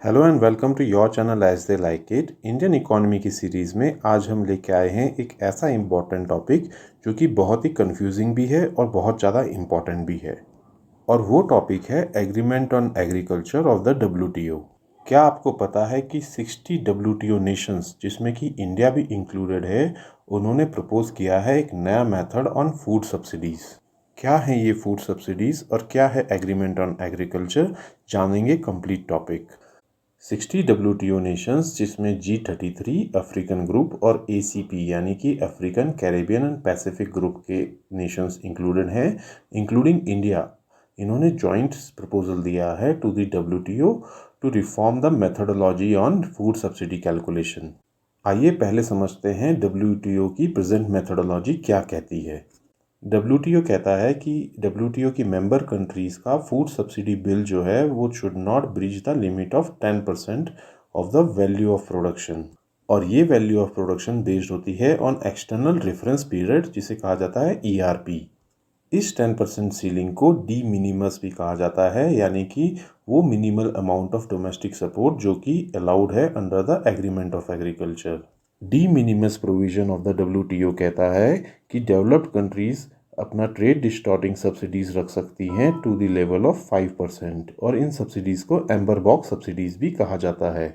Hello and welcome to your channel as they like it. Indian economy की series में आज हम लेके आए हैं एक ऐसा इम्पॉर्टेंट टॉपिक जो कि बहुत ही कंफ्यूजिंग भी है और बहुत ज़्यादा इम्पॉर्टेंट भी है। और वो टॉपिक है agreement on agriculture of the WTO. क्या आपको पता है कि 60 डब्ल्यूटीओ नेशंस जिसमें कि इंडिया भी इंक्लूडेड है, उन्होंने प्रपोज किया है एक नया मेथड ऑन फूड सब्सिडीज़। क्या है ये फूड सब्सिडीज़ और क्या है एग्रीमेंट ऑन एग्रीकल्चर, जानेंगे कंप्लीट टॉपिक। 60 डब्ल्यूटीओ नेशंस जिसमें G33 अफ्रीकन ग्रुप और ACP यानी कि African Caribbean and Pacific group के नेशंस इंक्लूडेड हैं, इंक्लूडिंग इंडिया। इन्होंने जॉइंट प्रपोजल दिया है to the WTO to reform the methodology on food subsidy calculation. आइए पहले समझते हैं डब्ल्यूटीओ की प्रेजेंट मेथडोलॉजी क्या कहती है। डब्ल्यूटीओ कहता है कि डब्ल्यूटीओ की मेंबर कंट्रीज़ का फूड सब्सिडी बिल जो है वो should not breach the limit of 10% of the value of production. और ये वैल्यू ऑफ प्रोडक्शन बेस्ड होती है ऑन एक्सटर्नल रेफरेंस पीरियड, जिसे कहा जाता है ERP। इस 10% सीलिंग को डी मिनिमस भी कहा जाता है, यानी कि वो minimal amount of domestic support जो कि अलाउड है under the agreement of agriculture. D minimus provision of the WTO कहता है कि डेवलप्ड कंट्रीज अपना ट्रेड डिस्टॉर्टिंग सब्सिडीज रख सकती हैं टू द लेवल ऑफ 5%, और इन सब्सिडीज को एम्बर बॉक्स सब्सिडीज भी कहा जाता है।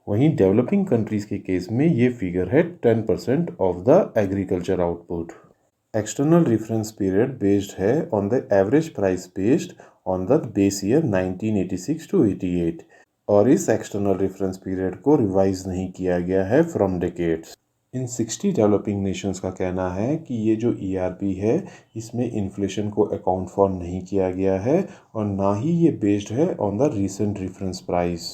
वहीं डेवलपिंग कंट्रीज के केस में ये फिगर है 10% of the agriculture output. External reference period based है on the average price based on the base year 1986 to 88, और इस एक्सटर्नल रेफरेंस पीरियड को रिवाइज नहीं किया गया है from decades. In 60 developing nations का कहना है कि ये जो ERP है इसमें इन्फ्लेशन को अकाउंट फॉर नहीं किया गया है और ना ही ये बेस्ड है on the recent reference price.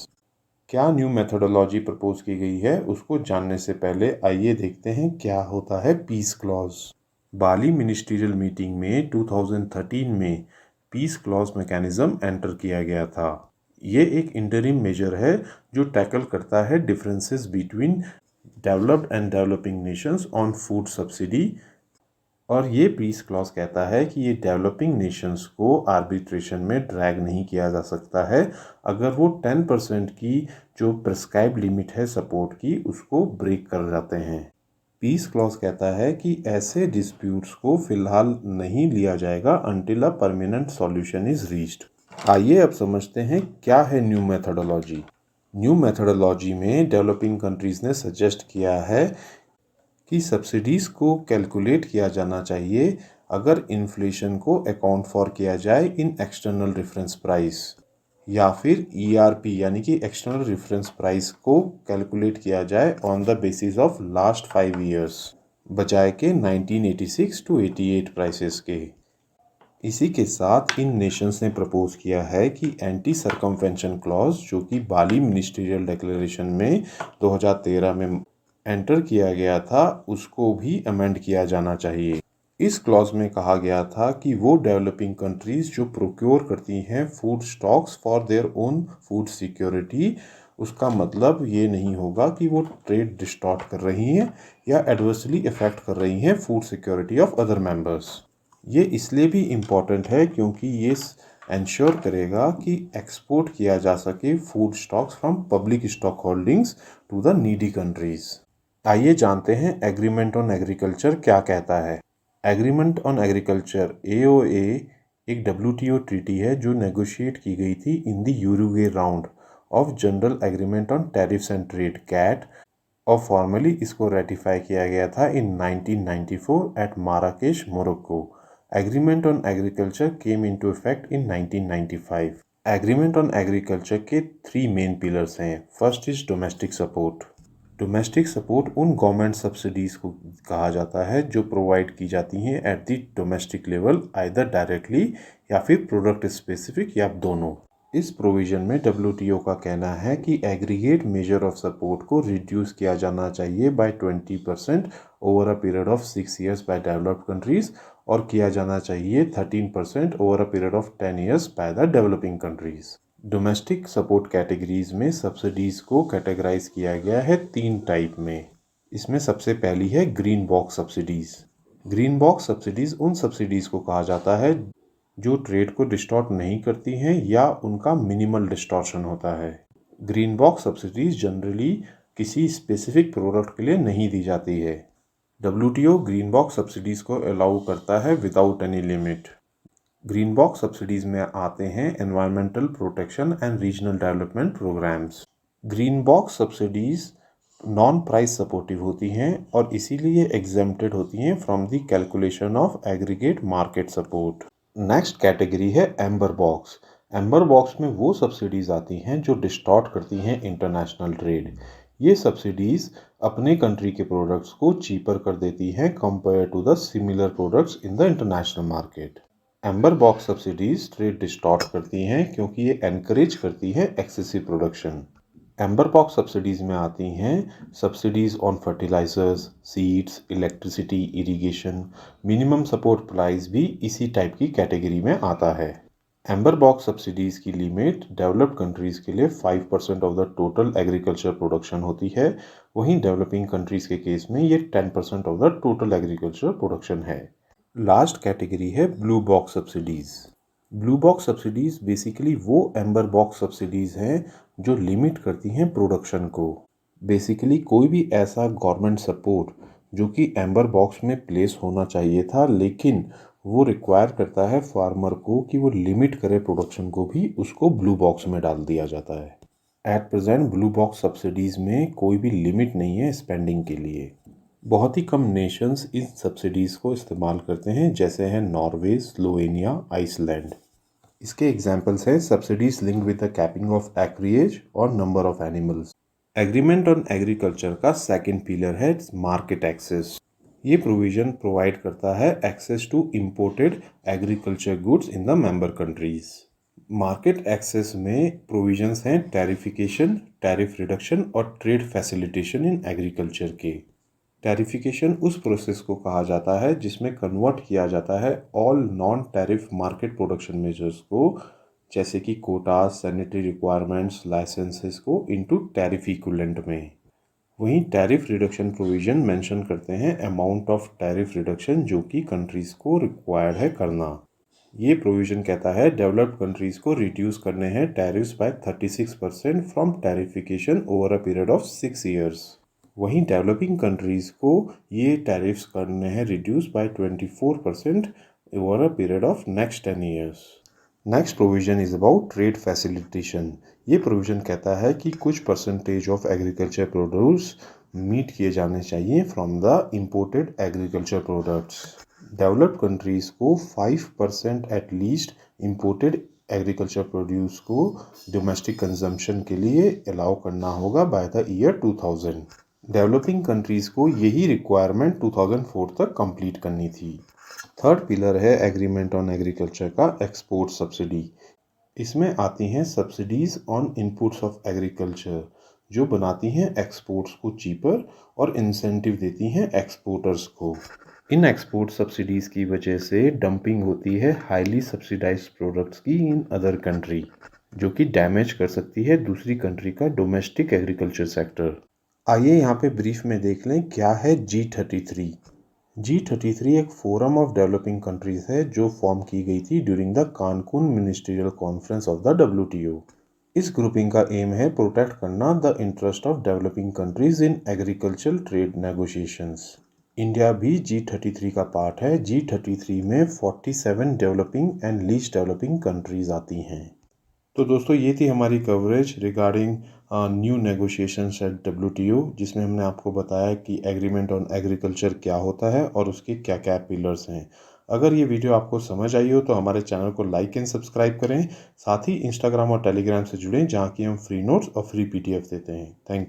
क्या न्यू मेथोडोलॉजी प्रपोज की गई है उसको जानने से पहले आइए देखते हैं क्या होता है पीस क्लॉज। बाली मिनिस्ट्रियल मीटिंग में 2013 में पीस क्लॉज मैकेनिज्म एंटर किया गया था। ये एक इंटरिम मेजर है जो टैकल करता है differences between developed and developing Nations on food subsidy. और ये पीस क्लॉज कहता है कि ये डेवलपिंग नेशंस को आर्बिट्रेशन में ड्रैग नहीं किया जा सकता है अगर वो 10% की जो प्रिस्क्राइब लिमिट है सपोर्ट की उसको ब्रेक कर जाते हैं। पीस क्लॉज कहता है कि ऐसे डिस्प्यूट्स को फिलहाल नहीं लिया जाएगा until a permanent solution is reached. आइए अब समझते हैं क्या है न्यू मेथोडोलॉजी। न्यू मेथोडोलॉजी में डेवलपिंग कंट्रीज़ ने सजेस्ट किया है कि सब्सिडीज़ को कैलकुलेट किया जाना चाहिए अगर इन्फ्लेशन को अकाउंट फॉर किया जाए इन एक्सटर्नल रेफरेंस प्राइस, या फिर ERP यानी कि एक्सटर्नल रेफरेंस प्राइस को कैलकुलेट किया जाए on the basis of last 5 years बजाय के 1986 टू 88 प्राइसेस के। इसी के साथ इन नेशंस ने प्रपोज किया है कि एंटी सर्कमवेंशन क्लॉज जो कि बाली मिनिस्ट्रियल डिक्लेरेशन में 2013 में एंटर किया गया था उसको भी अमेंड किया जाना चाहिए। इस क्लॉज में कहा गया था कि वो डेवलपिंग कंट्रीज जो प्रोक्योर करती हैं food stocks for their own food security, उसका मतलब ये नहीं होगा कि वो ट्रेड डिस्टॉर्ट कर रही हैं या एडवर्सली इफेक्ट कर रही हैं food security of other members. ये इसलिए भी इम्पॉर्टेंट है क्योंकि ये इंश्योर करेगा कि एक्सपोर्ट किया जा सके food stocks from public stock holdings to the needy countries. आइए जानते हैं एग्रीमेंट ऑन एग्रीकल्चर क्या कहता है। एग्रीमेंट ऑन एग्रीकल्चर AOA एक WTO ट्रीटी है जो नेगोशिएट की गई थी in the Uruguay round of general agreement on tariffs and trade GATT, और फॉर्मली इसको रेटिफाई किया गया था in 1994 at Marrakesh, Morocco. Agreement on agriculture came into effect in 1995। Agreement on agriculture के 3 मेन पिलर्स हैं। First is domestic support. Domestic support उन government subsidies को कहा जाता है जो प्रोवाइड की जाती हैं at the domestic level, either directly या फिर प्रोडक्ट स्पेसिफिक या दोनों। इस प्रोविज़न में WTO का कहना है कि एग्रीगेट मेजर ऑफ सपोर्ट को रिड्यूस किया जाना चाहिए by 20% over a period of 6 years by developed countries, और किया जाना चाहिए 13% over a period of 10 years by the developing countries. Domestic support categories में सब्सिडीज को कैटेगराइज किया गया है 3 टाइप में। इसमें सबसे पहली है green box subsidies. Green box subsidies उन सब्सिडीज को कहा जाता है जो ट्रेड को डिस्टॉर्ट नहीं करती हैं या उनका मिनिमल डिस्टॉर्शन होता है। ग्रीन बॉक्स सब्सिडीज जनरली किसी स्पेसिफिक प्रोडक्ट के लिए नहीं दी जाती है। WTO ग्रीन बॉक्स सब्सिडीज को अलाउ करता है without any limit. Green box subsidies में आते हैं environmental protection and regional development programmes. Green box subsidies non price supportive होती हैं और इसीलिए एग्जेम्प्टेड होती हैं from the calculation of aggregate market support. Next category है एम्बर बॉक्स। एम्बर बॉक्स में वो सब्सिडीज आती हैं जो डिस्टॉर्ट करती हैं इंटरनेशनल ट्रेड। ये सब्सिडीज अपने कंट्री के प्रोडक्ट्स को चीपर कर देती हैं compare to the similar products in the international market. Amber box subsidies trade distort करती हैं क्योंकि ये एनकरेज करती हैं excessive production. Amber box subsidies में आती हैं subsidies on fertilisers, seeds, electricity, irrigation. Minimum support price भी इसी टाइप की कैटेगरी में आता है। एम्बर बॉक्स सब्सिडीज की लिमिट डेवलप्ड कंट्रीज के लिए 5% of the total agriculture production होती है, वहीं डेवलपिंग कंट्रीज के केस में ये 10% of the total agriculture production है। लास्ट कैटेगरी है blue box subsidies. Blue box subsidies basically वो एम्बर बॉक्स सब्सिडीज हैं जो लिमिट करती हैं प्रोडक्शन को। बेसिकली कोई भी ऐसा गवर्नमेंट सपोर्ट जो कि एम्बर बॉक्स में प्लेस होना चाहिए था, लेकिन वो रिक्वायर करता है फार्मर को कि वो लिमिट करे प्रोडक्शन को, भी उसको ब्लू बॉक्स में डाल दिया जाता है। At present blue box subsidies में कोई भी लिमिट नहीं है स्पेंडिंग के लिए। बहुत ही कम नेशंस इन सब्सिडीज़ को इस्तेमाल करते हैं, जैसे हैं नॉर्वे, स्लोवेनिया, आइसलैंड। इसके एग्जाम्पल्स हैं subsidies linked with the capping of acreage और number of animals. Agreement on agriculture का सेकेंड पिलर है मार्केट एक्सेस। ये प्रोविज़न प्रोवाइड करता है access to imported agriculture goods in the member countries. Market access में provisions हैं tarification, tariff reduction और trade facilitation in agriculture के। Tarification उस प्रोसेस को कहा जाता है जिसमें कन्वर्ट किया जाता है all non tariff market production measures को, जैसे कि कोटा, सैनिटरी रिक्वायरमेंट्स, लाइसेंसेस को इनटू टैरिफ इक्विवेलेंट में। वहीं टैरिफ रिडक्शन प्रोविज़न मेंशन करते हैं अमाउंट ऑफ टैरिफ रिडक्शन जो कि कंट्रीज़ को रिक्वायर्ड है करना। ये प्रोविज़न कहता है डेवलप्ड कंट्रीज़ को रिड्यूस करने हैं tariffs by 36% from tarification over a period of 6 years. वहीं डेवलपिंग कंट्रीज़ को ये टैरिफ्स करने हैं reduce by 24% over a period of next 10 years. Next provision is about trade facilitation. ये प्रोविज़न कहता है कि कुछ percentage of agriculture produce meet किए जाने चाहिए from the imported agriculture products. Developed countries को 5% at least imported agriculture produce को डोमेस्टिक कंजम्पशन के लिए अलाउ करना होगा by the year 2000। Developing countries को यही रिक्वायरमेंट 2004 तक कंप्लीट करनी थी। थर्ड पिलर है एग्रीमेंट ऑन एग्रीकल्चर का एक्सपोर्ट सब्सिडी। इसमें आती हैं subsidies on inputs of agriculture जो बनाती हैं एक्सपोर्ट्स को चीपर और इंसेंटिव देती हैं एक्सपोर्टर्स को। इन एक्सपोर्ट सब्सिडीज़ की वजह से डंपिंग होती है हाईली सब्सिडाइज्ड प्रोडक्ट्स की इन अदर कंट्री, जो कि डैमेज कर सकती है दूसरी कंट्री का डोमेस्टिक एग्रीकल्चर सेक्टर। आइए यहाँ पे ब्रीफ में देख लें क्या है G33। G33 एक फोरम ऑफ डेवलपिंग कंट्रीज है जो फॉर्म की गई थी during the Cancun ministerial conference of the WTO। इस ग्रुपिंग का एम है प्रोटेक्ट करना the interest of developing countries in agriculture trade negotiations. India भी G33 का पार्ट है। G33 में 47 developing and least developing countries आती हैं। तो दोस्तों ये थी हमारी coverage regarding new negotiations at WTO, जिसमें हमने आपको बताया कि एग्रीमेंट ऑन एग्रीकल्चर क्या होता है और उसके क्या क्या पिलर्स हैं। अगर ये वीडियो आपको समझ आई हो तो हमारे चैनल को लाइक एंड सब्सक्राइब करें। साथ ही इंस्टाग्राम और टेलीग्राम से जुड़ें जहाँ की हम फ्री नोट्स और फ्री PDF देते हैं। Thank you.